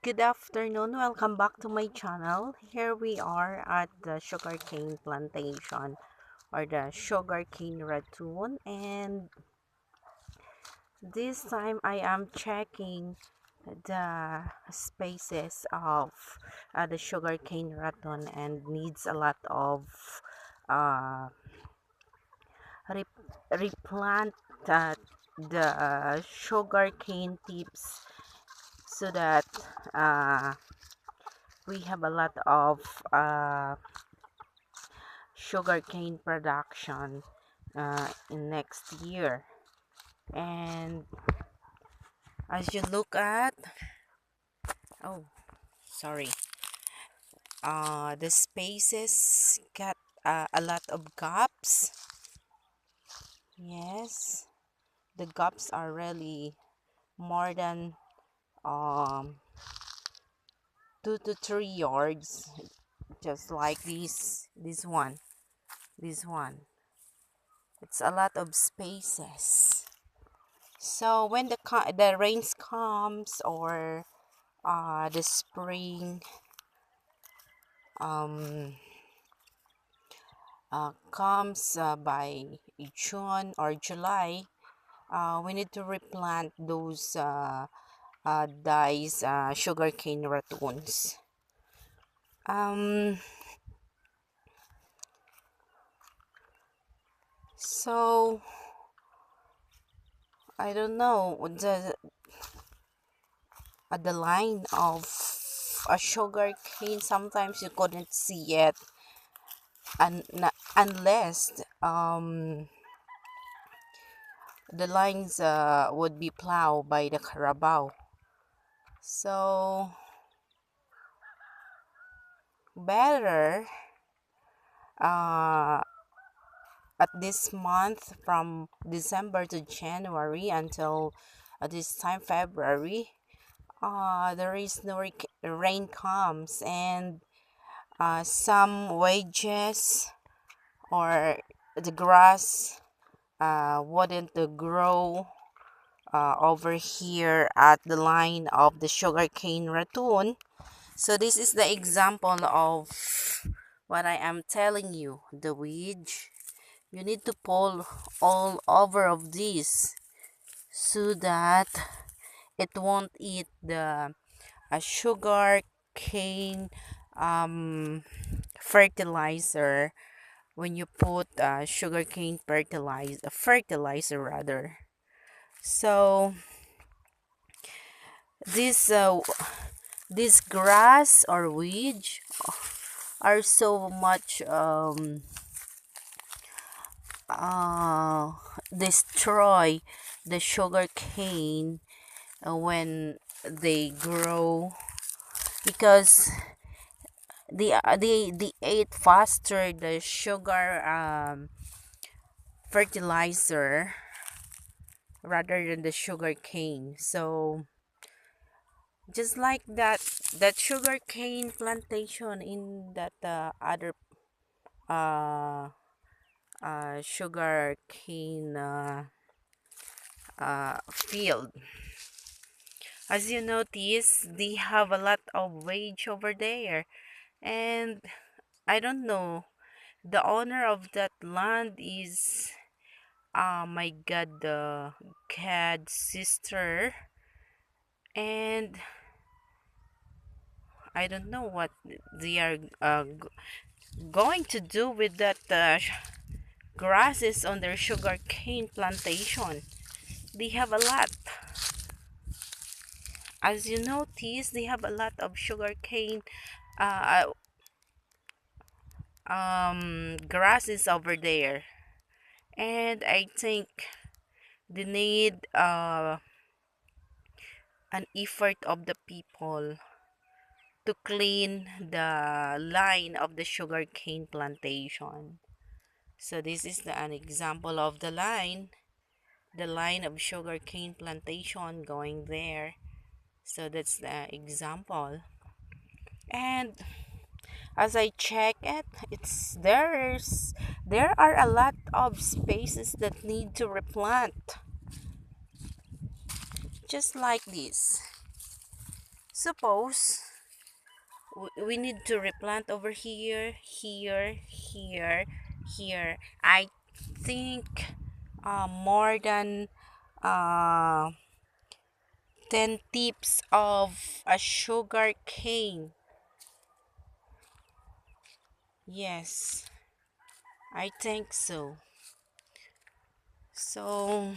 Good afternoon. Welcome back to my channel. Here we are at the sugarcane plantation or the sugarcane ratoon, and this time I am checking the spaces of the sugarcane ratoon and needs a lot of uh, replant the sugarcane tips so that uh, we have a lot of sugarcane production in next year. And as you look at, oh, sorry, the spaces got a lot of gaps. Yes, the gaps are really more than um 2 to 3 yards, just like this one. It's a lot of spaces. So when the rains comes, or the spring um comes by June or July, we need to replant those sugarcane ratoons. So I don't know, the line of a sugar cane, sometimes you couldn't see it, unless the lines would be plowed by the carabao. So better uh, at this month, from December to January, until this time February, there is no rain comes, and some wages or the grass wouldn't grow over here at the line of the sugarcane ratoon. So this is the example of what I am telling you, the wedge. You need to pull all over of this so that it won't eat the sugar cane fertilizer when you put sugarcane fertilizer rather. So this grass or weed are so much destroy the sugar cane when they grow, because they ate faster the sugar fertilizer rather than the sugar cane. So just like that sugar cane plantation in that other uh sugar cane field, as you notice, they have a lot of wage over there. And I don't know, the owner of that land is my god, the god sister. And I don't know what they are going to do with that grasses on their sugar cane plantation. They have a lot. As you notice, they have a lot of sugar cane grasses over there. And I think they need an effort of the people to clean the line of the sugarcane plantation. So this is an example of the line of sugarcane plantation going there. So that's the example. And as I check it, there are a lot of spaces that need to replant, just like this. Suppose we need to replant over here, here, here, here. I think more than uh, 10 tips of a sugar cane. Yes, I think so. So,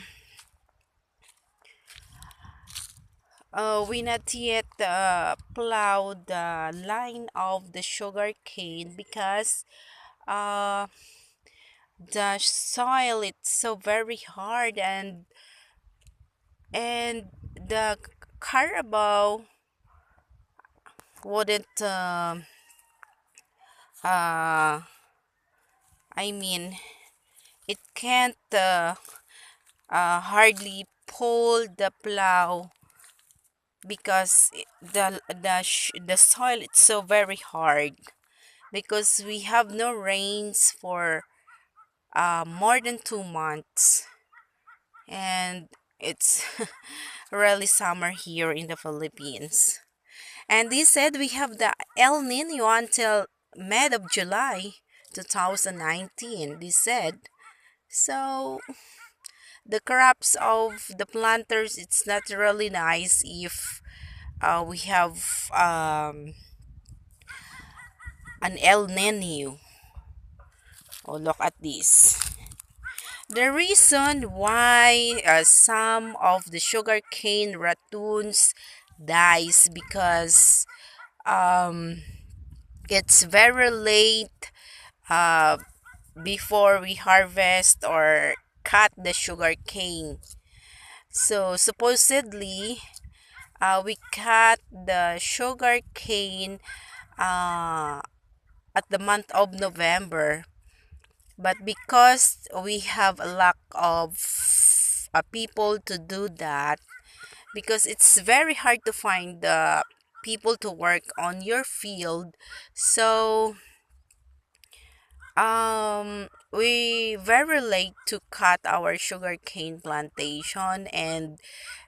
we not yet plow the line of the sugar cane because uh, the soil it's so very hard, and the carabao wouldn't uh I mean it can't hardly pull the plow because the soil it's so very hard because we have no rains for more than 2 months, and it's really summer here in the Philippines. And they said we have the El Nino until mid of July 2019, they said. So the crops of the planters, it's not really nice if we have an El Nino. Oh, look at this. The reason why some of the sugarcane ratoons dies because um, it's very late uh, before we harvest or cut the sugar cane. So supposedly, we cut the sugar cane at the month of November. But because we have a lack of people to do that, because it's very hard to find people to work on your field, so we very late to cut our sugarcane plantation, and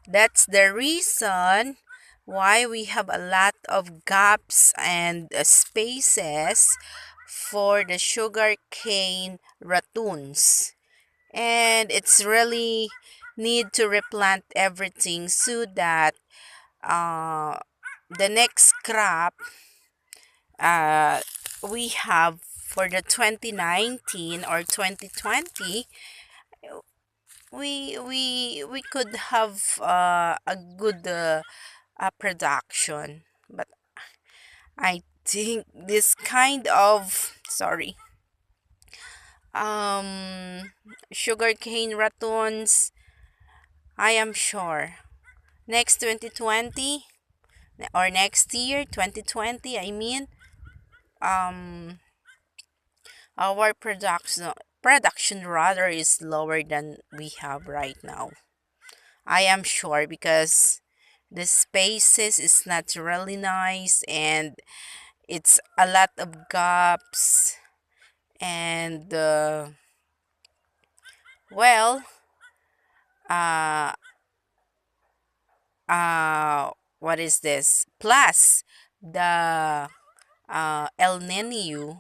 that's the reason why we have a lot of gaps and spaces for the sugarcane ratoons. And it's really need to replant everything so that uh, the next crop uh, we have for the 2019 or 2020, we could have a good production. But I think this kind of um sugarcane ratoons, I am sure next 2020 or next year 2020, I mean, um our production rather is lower than we have right now. I am sure because the spaces is not really nice, and it's a lot of gaps, and well uh what is this, plus the El Nino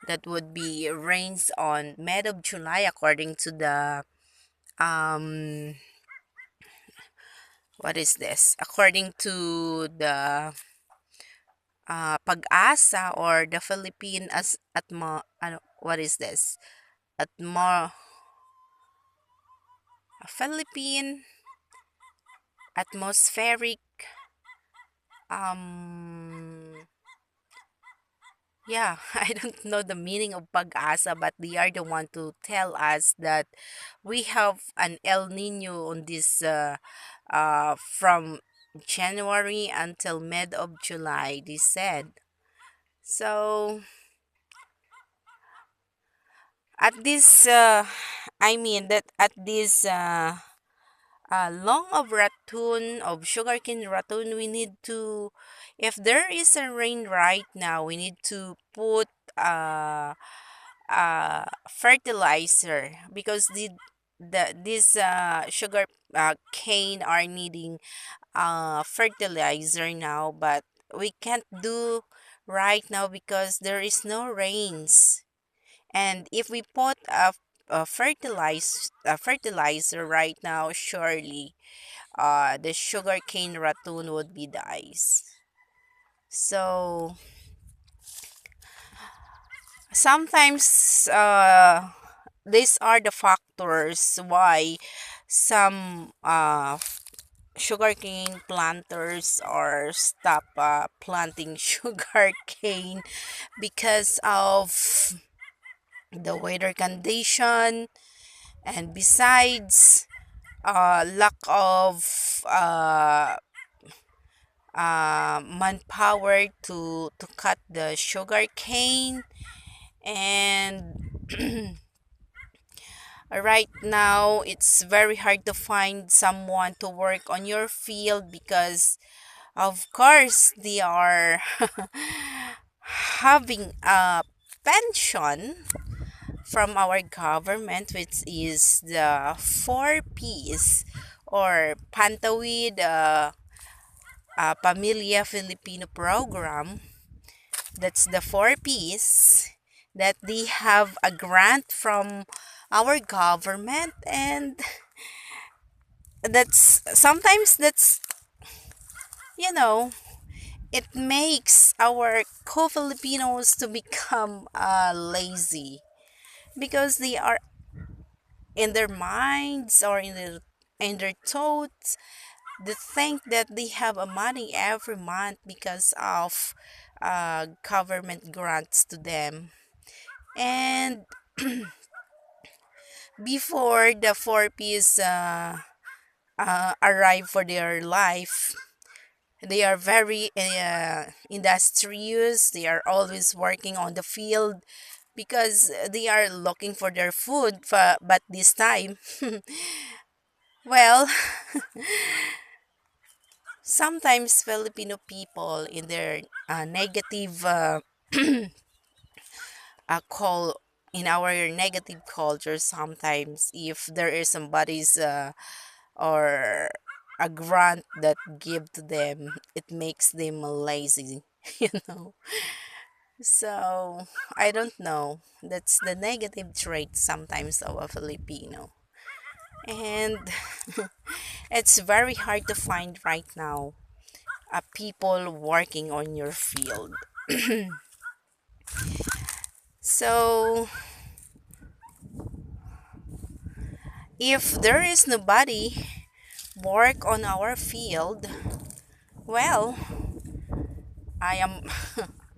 that would be rains on mid of July according to the um what is this, according to the pag-asa or the Philippine as ano, what is this, atmo Philippine atmospheric um yeah, I don't know the meaning of pag-asa, but they are the one to tell us that we have an El Nino on this from January until mid of July, they said. So at this I mean that at this long of ratoon of sugarcane ratoon, we need to, if there is a rain right now, we need to put fertilizer because this sugar cane are needing fertilizer now, but we can't do right now because there is no rains. And if we put a fertilizer right now, surely the sugarcane ratoon would be dies. So sometimes these are the factors why some sugarcane planters are stop planting sugarcane because of the weather condition, and besides lack of manpower to cut the sugar cane. And right now it's very hard to find someone to work on your field because of course they are having a pension from our government, which is the 4 Ps or Pantawid Pamilya Filipino program. That's the 4 Ps that they have a grant from our government, and that's sometimes that's you know it makes our co-Filipinos to become lazy because they are in their minds or in their thoughts, they think that they have a money every month because of government grants to them. And before the 4 Ps arrive for their life, they are very industrious. They are always working on the field because they are looking for their food. But this time, well, sometimes Filipino people in their negative call in our negative culture, sometimes if there is somebody's or a grant that give to them, it makes them lazy. you know so I don't know, that's the negative trait sometimes of a Filipino. And it's very hard to find right now people working on your field. So if there is nobody work on our field, well, I am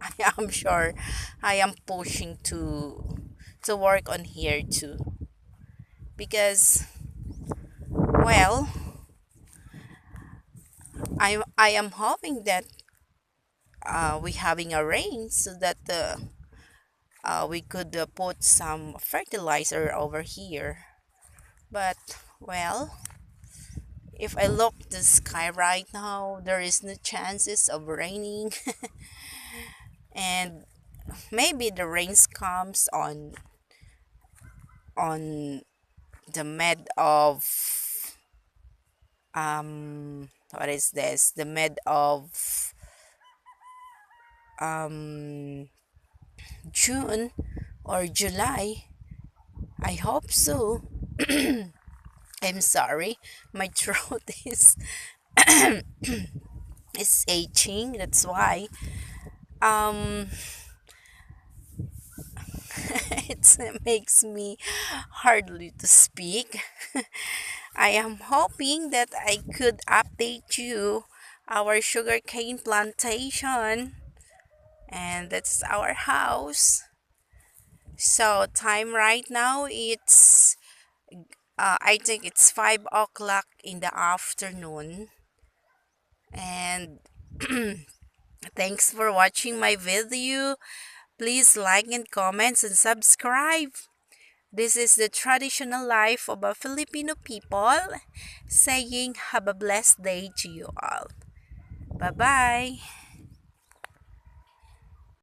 I am sure I am pushing to work on here too, because well, I am hoping that we having a rain so that we could put some fertilizer over here. But well, if I look the sky right now, there is no chances of raining. And maybe the rains comes on the mid of what is this, the mid of um June or July. I hope so. I'm sorry, my throat is aching, that's why um it makes me hardly to speak. I am hoping that I could update you our sugarcane plantation, and that's our house. So time right now it's I think it's 5 o'clock in the afternoon. And thanks for watching my video. Please like and comment and subscribe. This is the traditional life of a Filipino people, saying have a blessed day to you all. Bye bye.